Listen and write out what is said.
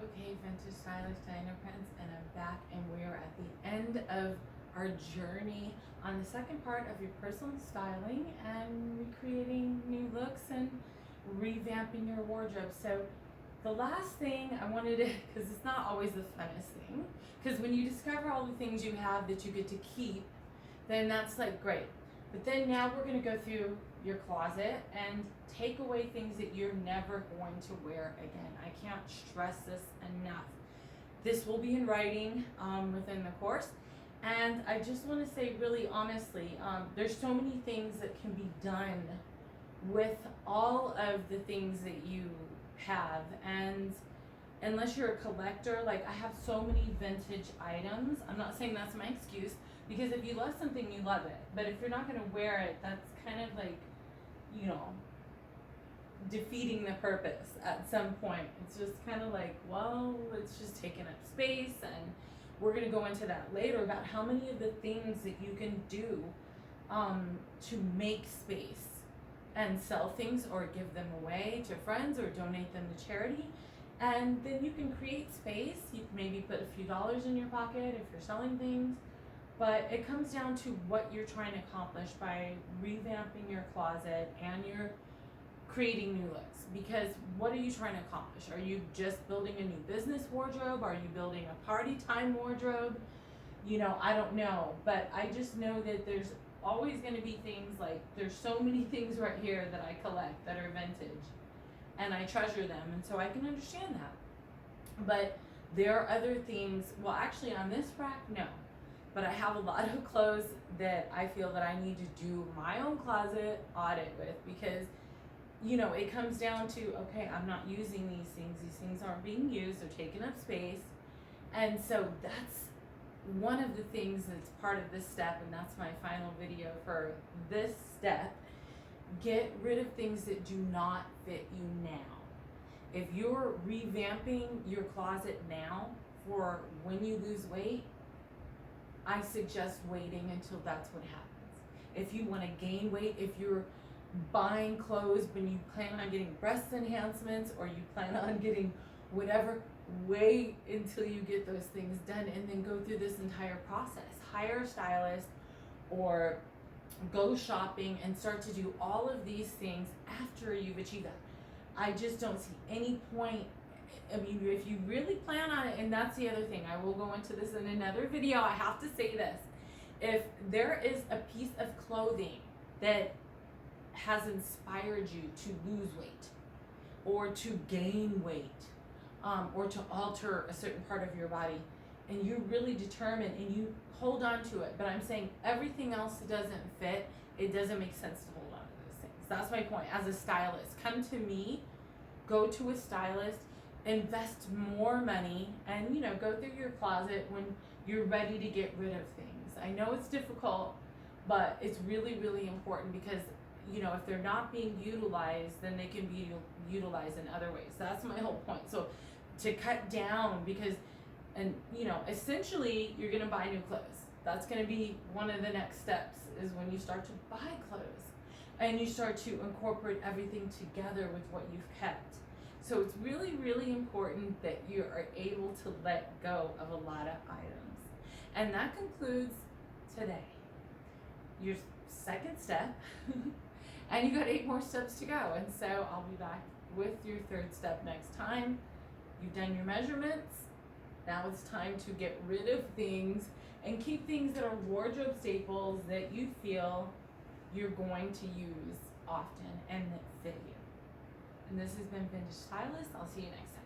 Okay, Vintage Stylist Dianna Prince, and I'm back, and we are at the end of our journey on the second part of your personal styling and recreating new looks and revamping your wardrobe. So the last thing I wanted to, because it's not always the funnest thing, because when you discover all the things you have that you get to keep, then that's like great. But then now we're going to go through your closet and take away things that you're never going to wear again. I can't stress this enough. This will be in writing within the course. And I just want to say really honestly, there's so many things that can be done with all of the things that you have. And unless you're a collector, like I have so many vintage items. I'm not saying that's my excuse, because if you love something, you love it. But if you're not going to wear it, that's kind of like, you know, defeating the purpose at some point. It's just kind of like, well, it's just taking up space. And we're going to go into that later about how many of the things that you can do to make space and sell things or give them away to friends or donate them to charity. And then you can create space. You can maybe put a few dollars in your pocket if you're selling things. But it comes down to what you're trying to accomplish by revamping your closet and you're creating new looks. Because what are you trying to accomplish? Are you just building a new business wardrobe? Are you building a party time wardrobe? You know, I don't know. But I just know that there's always going to be things like, there's so many things right here that I collect that are vintage. And I treasure them. And so I can understand that. But there are other things, well, actually on this rack, no. But I have a lot of clothes that I feel that I need to do my own closet audit with, because, you know, it comes down to, okay, I'm not using these things aren't being used, they're taking up space. And so that's one of the things that's part of this step, and that's my final video for this step. Get rid of things that do not fit you now. If you're revamping your closet now for when you lose weight, I suggest waiting until that's what happens. If you want to gain weight, if you're buying clothes when you plan on getting breast enhancements or you plan on getting whatever, wait until you get those things done and then go through this entire process. Hire a stylist or go shopping and start to do all of these things after you've achieved that. I just don't see any point. I mean, if you really plan on it, and that's the other thing, I will go into this in another video, I have to say this. If there is a piece of clothing that has inspired you to lose weight or to gain weight or to alter a certain part of your body, and you're really determined and you hold on to it, but I'm saying everything else doesn't fit, it doesn't make sense to hold on to those things. That's my point. As a stylist, come to me, go to a stylist, invest more money, and, you know, go through your closet when you're ready to get rid of things. I know it's difficult, but it's really, really important, because, you know, if they're not being utilized, then they can be utilized in other ways. That's my whole point. So to cut down, because, and, you know, essentially you're going to buy new clothes. That's going to be one of the next steps, is when you start to buy clothes and you start to incorporate everything together with what you've kept. So it's really, really important that you are able to let go of a lot of items. And that concludes today. Your second step. And you got 8 more steps to go. And so I'll be back with your third step next time. You've done your measurements. Now it's time to get rid of things and keep things that are wardrobe staples that you feel you're going to use often and that fit you. And this has been Vintage Stylist. I'll see you next time.